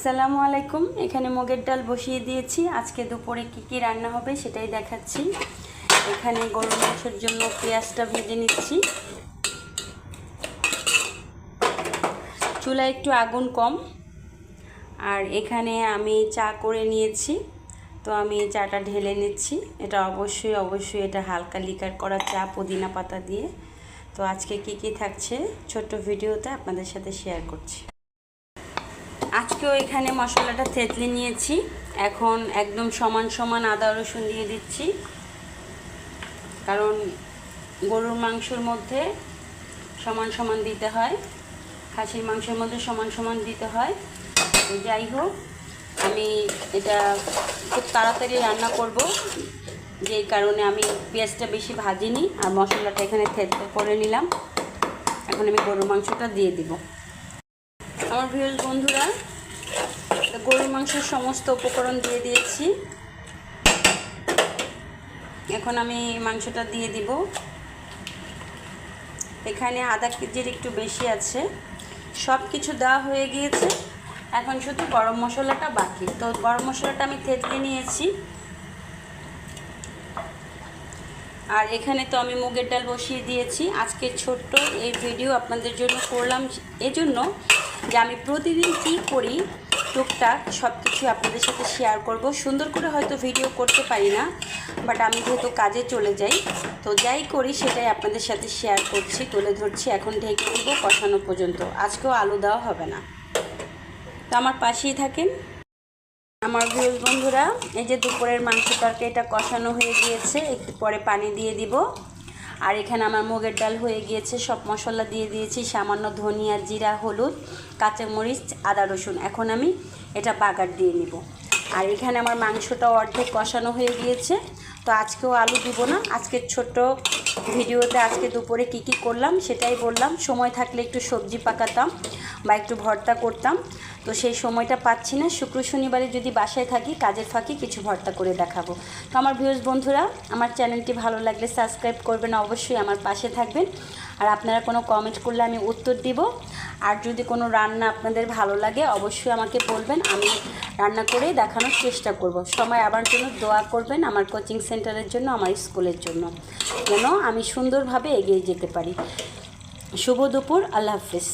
আসসালামু আলাইকুম। এখানে মুগের ডাল বসিয়ে দিয়েছি। আজকে দুপুরে কি রান্না হবে সেটাই দেখাচ্ছি। এখানে গরুর মাংসের জন্য পেঁয়াজটা ভেজে নিচ্ছি। চুলায় একটু আগুন কম। আর এখানে আমি চা করে নিয়েছি, তো আমি চাটা ঢেলে নিচ্ছি। এটা অবশ্যই এটা হালকা লিকার করা চা, পুদিনা পাতা দিয়ে। তো আজকে কি থাকছে ছোট্ট ভিডিওতে আপনাদের সাথে শেয়ার করছি। আজকেও এখানে মশলাটা থেতলে নিয়েছি। এখন একদম সমান আদা রসুন দিয়ে দিচ্ছি, কারণ গরুর মাংসের মধ্যে সমান দিতে হয়, খাসির মাংসের মধ্যে সমান দিতে হয়। তো যাই হোক, আমি এটা খুব তাড়াতাড়ি রান্না করব, যেই কারণে আমি পেঁয়াজটা বেশি ভাজিনি আর মশলাটা এখানে থেতলে করে নিলাম। এখন আমি গরুর মাংসটা দিয়ে দিব। আমার ভিউয়ার্স বন্ধুরা, গরুর মাংসের সমস্ত উপকরণ দিয়ে দিয়েছি। এখন আমি মাংসটা দিয়ে দিব। এখানে আধা কেজির একটু বেশি আছে। সব কিছু দেওয়া হয়ে গিয়েছে, এখন শুধু গরম মশলাটা বাকি। তো গরম মশলাটা আমি থেতলে নিয়েছি। আর এখানে তো আমি মুগের ডাল বসিয়ে দিয়েছি। আজকে ছোট্ট এই ভিডিও আপনাদের জন্য করলাম এজন্য যে আমি প্রতিদিন কী করি টুকটাক সব কিছু আপনাদের সাথে শেয়ার করব। সুন্দর করে হয়তো ভিডিও করতে পারি না, বাট আমি যেহেতু কাজে চলে যাই, তো যাই করি সেটাই আপনাদের সাথে শেয়ার করছি, তুলে ধরছি। এখন ঢেকে দিব কষানো পর্যন্ত। আজকেও আলু দেওয়া হবে না, তো আমার পাশেই থাকেন। আমার ভিউয়ার্স বন্ধুরা, এই যে দুপুরের মাংস তরকারিটা কষানো হয়ে গিয়েছে, একটু পরে পানি দিয়ে দিব। আর এখানে আমার মুগের ডাল হয়ে গিয়েছে, সব মশলা দিয়ে দিয়েছি, সামান্য ধনিয়া, জিরা, হলুদ, কাঁচামরিচ, আদা রসুন। এখন আমি এটা বাগার দিয়ে নিব। আর এখানে আমার মাংসটাও অর্ধেক কষানো হয়ে গিয়েছে। তো আজকেও আলু দিব না। আজকের ছোট্ট ভিডিওতে আজকে দুপুরে কি করলাম সেটাই বললাম। সময় থাকলে একটু সবজি পাকাতাম বা একটু ভর্তা করতাম, তো সেই সময়টা পাচ্ছি না। শুক্র শনিবারে যদি বাসায় থাকি, কাজের ফাঁকে কিছু ভর্তা করে দেখাবো। তো আমার ভিউয়ার্স বন্ধুরা, আমার চ্যানেলটি ভালো লাগলে সাবস্ক্রাইব করবেন, অবশ্যই আমার পাশে থাকবেন। আর আপনারা কোনো কমেন্ট করলে আমি উত্তর দিব। আর যদি কোনো রান্না আপনাদের ভালো লাগে অবশ্যই আমাকে বলবেন, আমি রান্না করেই দেখানোর চেষ্টা করব। সময় আমার জন্য দোয়া করবেন, আমার কোচিং সেন্টারের জন্য, আমার স্কুলের জন্য, যেন আমি সুন্দরভাবে এগিয়ে যেতে পারি। শুভ দুপুর, আল্লাহ হাফেজ।